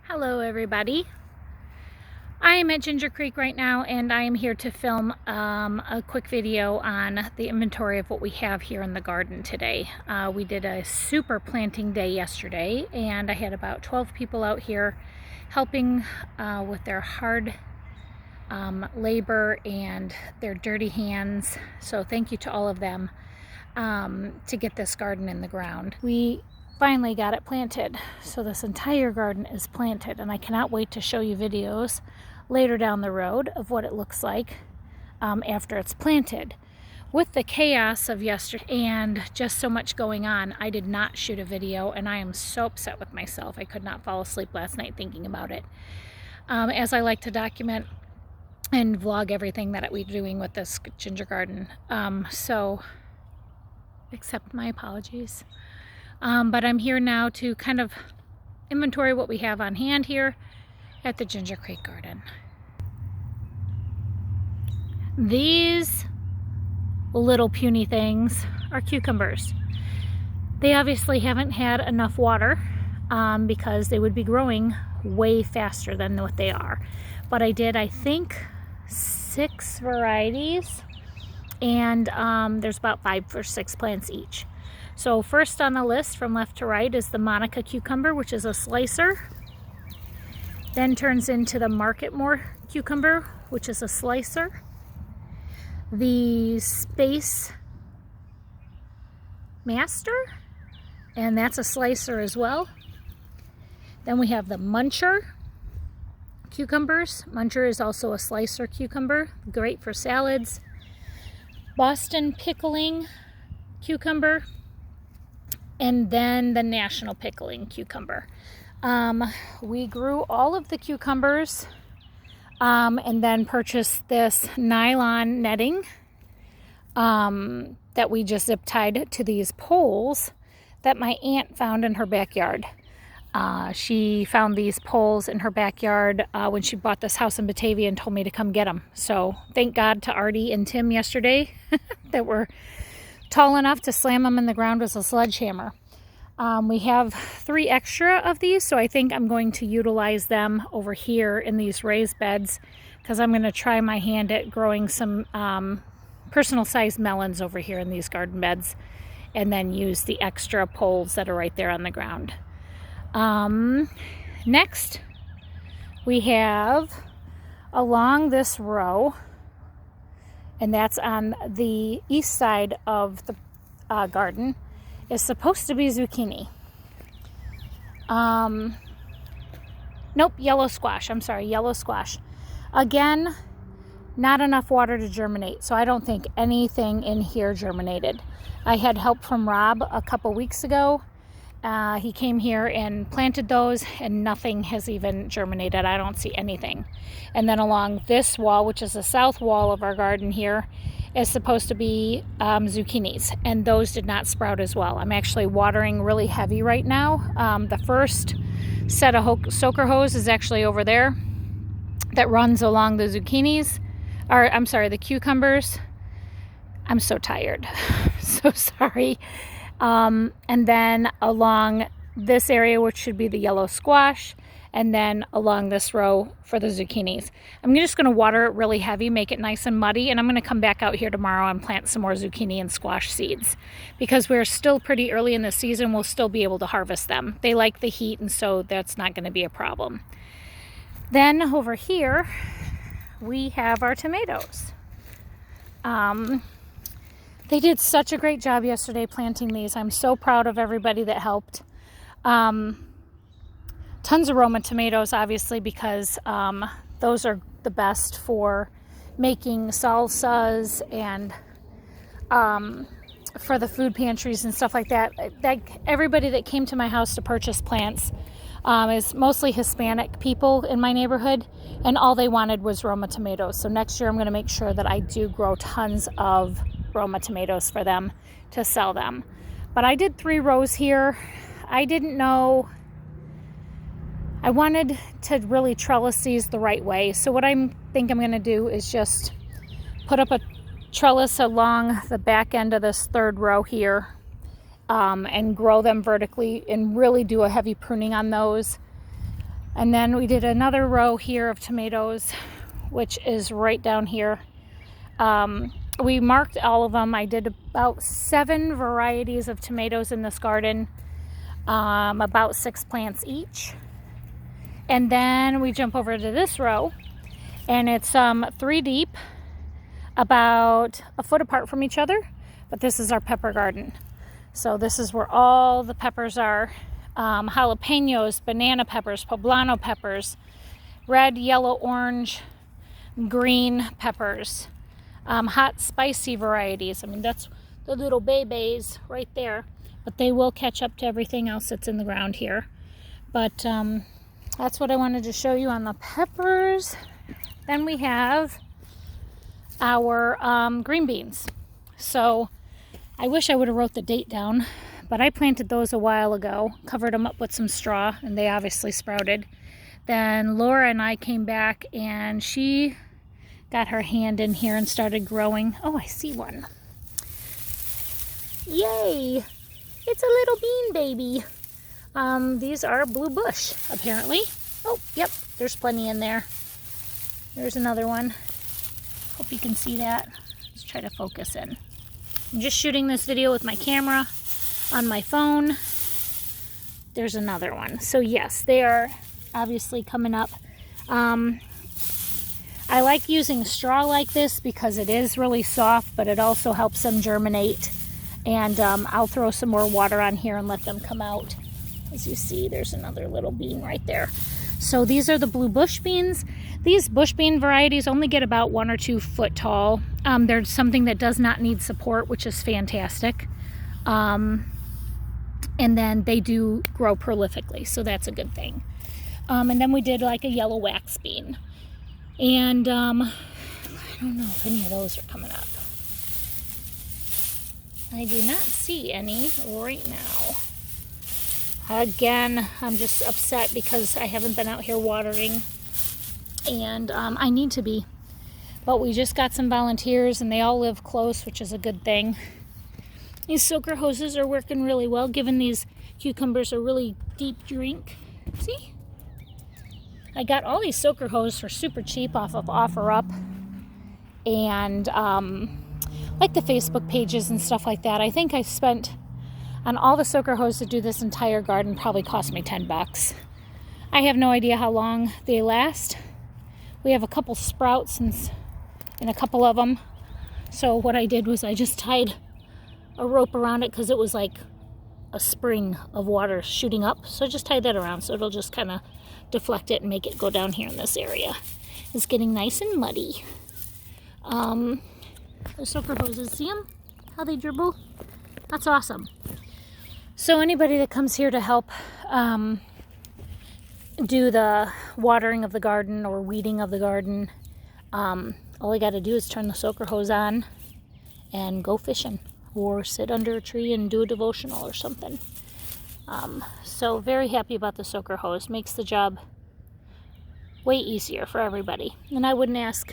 Hello everybody. I am at Ginger Creek right now and I am here to film a quick video on the inventory of what we have here in the garden today. We did a super planting day yesterday and I had about 12 people out here helping with their hard labor and their dirty hands. So thank you to all of them to get this garden in the ground. We finally got it planted. So this entire garden is planted and I cannot wait to show you videos later down the road of what it looks like after it's planted. With the chaos of yesterday and just so much going on, I did not shoot a video and I am so upset with myself. I could not fall asleep last night thinking about it. As I like to document and vlog everything that we're doing with this ginger garden. So accept my apologies. But I'm here now to kind of inventory what we have on hand here at the Ginger Creek Garden. These little puny things are cucumbers. They obviously haven't had enough water because they would be growing way faster than what they are. But I did, I think, 6 varieties and there's about 5 or 6 plants each. So first on the list from left to right is the Monica cucumber, which is a slicer. Then turns into the Marketmore cucumber, which is a slicer. The Space Master, and that's a slicer as well. Then we have the Muncher cucumbers. Muncher is also a slicer cucumber, great for salads. Boston Pickling cucumber. And then the National Pickling cucumber. We grew all of the cucumbers and then purchased this nylon netting that we just zip tied to these poles that my aunt found in her backyard. She found these poles in her backyard when she bought this house in Batavia and told me to come get them. So thank God to Artie and Tim yesterday that were tall enough to slam them in the ground with a sledgehammer. We have 3 extra of these, so I think I'm going to utilize them over here in these raised beds because I'm going to try my hand at growing some personal sized melons over here in these garden beds and then use the extra poles that are right there on the ground. Next, we have along this row, and that's on the east side of the garden, is supposed to be zucchini. Nope, yellow squash. I'm sorry, yellow squash. Again, not enough water to germinate, so I don't think anything in here germinated. I had help from Rob a couple weeks ago. He came here and planted those and nothing has even germinated. I don't see anything. And then along this wall, which is the south wall of our garden here, is supposed to be zucchinis, and those did not sprout as well. I'm actually watering really heavy right now. The first set of soaker hose is actually over there that runs along the zucchinis, or I'm sorry, the cucumbers. I'm so tired. So sorry. And then along this area, which should be the yellow squash, and then along this row for the zucchinis. I'm just going to water it really heavy, make it nice and muddy, and I'm going to come back out here tomorrow and plant some more zucchini and squash seeds. Because we're still pretty early in the season, we'll still be able to harvest them. They like the heat, and so that's not going to be a problem. Then over here, we have our tomatoes. They did such a great job yesterday planting these. I'm so proud of everybody that helped. Tons of Roma tomatoes, obviously, because those are the best for making salsas and for the food pantries and stuff like that. Everybody that came to my house to purchase plants is mostly Hispanic people in my neighborhood, and all they wanted was Roma tomatoes. So next year I'm going to make sure that I do grow tons of Roma tomatoes for them to sell them. But I did 3 rows here. I didn't know, I wanted to really trellis these the right way. So what I think I'm going to do is just put up a trellis along the back end of this 3rd row here and grow them vertically and really do a heavy pruning on those. And then we did another row here of tomatoes, which is right down here. We marked all of them. I did about 7 varieties of tomatoes in this garden, about 6 plants each. And then we jump over to this row, and it's 3 deep, about a foot apart from each other. But this is our pepper garden. So this is where all the peppers are. Jalapenos, banana peppers, poblano peppers, red, yellow, orange, green peppers, hot spicy varieties. I mean, that's the little babies right there, but they will catch up to everything else that's in the ground here. But that's what I wanted to show you on the peppers. Then we have our green beans. So I wish I would have wrote the date down, but I planted those a while ago, covered them up with some straw, and they obviously sprouted. Then Laura and I came back, and she got her hand in here and started growing. Oh, I see one. Yay! It's a little bean baby. These are blue bush, apparently. Oh, yep, there's plenty in there. There's another one. Hope you can see that. Let's try to focus in. I'm just shooting this video with my camera on my phone. There's another one. So yes, they are obviously coming up. I like using straw like this because it is really soft, but it also helps them germinate. And I'll throw some more water on here and let them come out. As you see, there's another little bean right there. So these are the blue bush beans. These bush bean varieties only get about 1 or 2 foot tall. They're something that does not need support, which is fantastic. And then they do grow prolifically, so that's a good thing. And then we did like a yellow wax bean. And I don't know if any of those are coming up. I do not see any right now. Again, I'm just upset because I haven't been out here watering, and I need to be. But we just got some volunteers, and they all live close, which is a good thing. These soaker hoses are working really well, giving these cucumbers a really deep drink. See? I got all these soaker hoses for super cheap off of OfferUp, and like the Facebook pages and stuff like that. I think I spent on all the soaker hoses to do this entire garden probably cost me $10. I have no idea how long they last. We have a couple sprouts in a couple of them. So what I did was I just tied a rope around it because it was like a spring of water shooting up. So I just tied that around so it'll just kind of deflect it and make it go down here in this area. It's getting nice and muddy. The soaker hoses, see them? How they dribble? That's awesome. So anybody that comes here to help do the watering of the garden or weeding of the garden, all I got to do is turn the soaker hose on and go fishing or sit under a tree and do a devotional or something. So very happy about the soaker hose. Makes the job way easier for everybody. And I wouldn't ask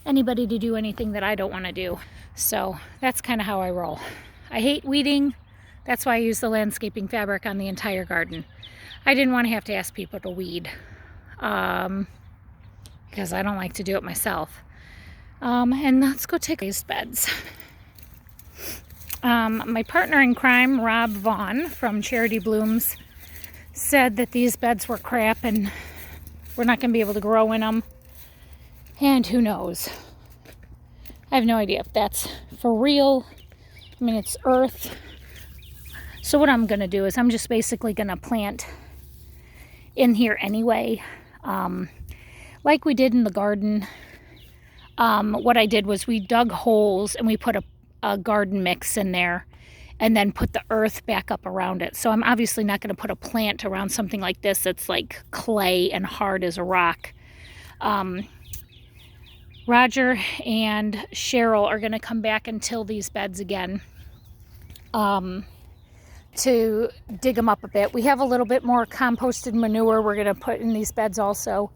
anybody to do anything that I don't want to do. So that's kind of how I roll. I hate weeding. That's why I use the landscaping fabric on the entire garden. I didn't want to have to ask people to weed because I don't like to do it myself. And let's go take these beds. My partner in crime, Rob Vaughn from Charity Blooms, said that these beds were crap and we're not going to be able to grow in them. And who knows? I have no idea if that's for real. I mean, it's earth. So what I'm going to do is I'm just basically going to plant in here anyway. Like we did in the garden. What I did was we dug holes and we put a garden mix in there and then put the earth back up around it. So I'm obviously not going to put a plant around something like this that's like clay and hard as a rock. Roger and Cheryl are going to come back and till these beds again to dig them up a bit. We have a little bit more composted manure we're going to put in these beds also.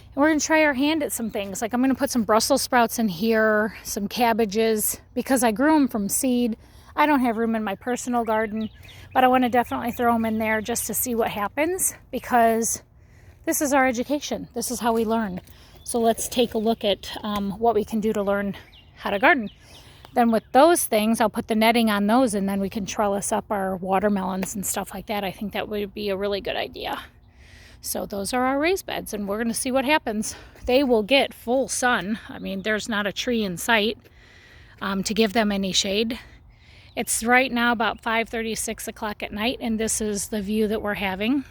And we're going to try our hand at some things. Like I'm going to put some Brussels sprouts in here, some cabbages, because I grew them from seed. I don't have room in my personal garden, but I want to definitely throw them in there just to see what happens, because this is our education. This is how we learn. So let's take a look at what we can do to learn how to garden. Then with those things, I'll put the netting on those, and then we can trellis up our watermelons and stuff like that. I think that would be a really good idea. So those are our raised beds, and we're going to see what happens. They will get full sun. I mean, there's not a tree in sight to give them any shade. It's right now about 5:30, 6 o'clock at night, and this is the view that we're having.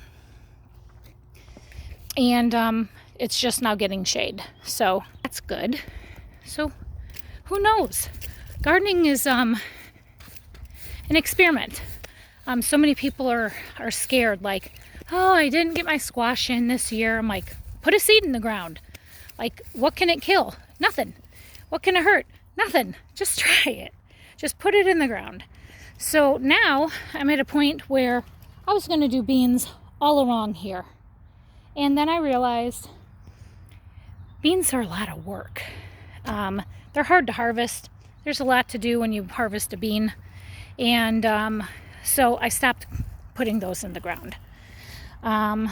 And it's just now getting shade, so that's good. So who knows? Gardening is an experiment. So many people are scared, like, oh, I didn't get my squash in this year. I'm like, put a seed in the ground. Like, what can it kill? Nothing. What can it hurt? Nothing. Just try it. Just put it in the ground. So now I'm at a point where I was going to do beans all along here. And then I realized beans are a lot of work. They're hard to harvest. There's a lot to do when you harvest a bean. And so I stopped putting those in the ground. I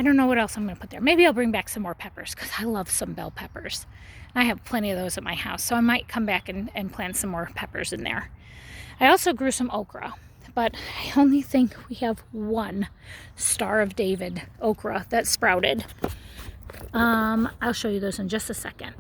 don't know what else I'm going to put there. Maybe I'll bring back some more peppers because I love some bell peppers. I have plenty of those at my house, so I might come back and plant some more peppers in there. I also grew some okra, but I only think we have one Star of David okra that sprouted. I'll show you those in just a second.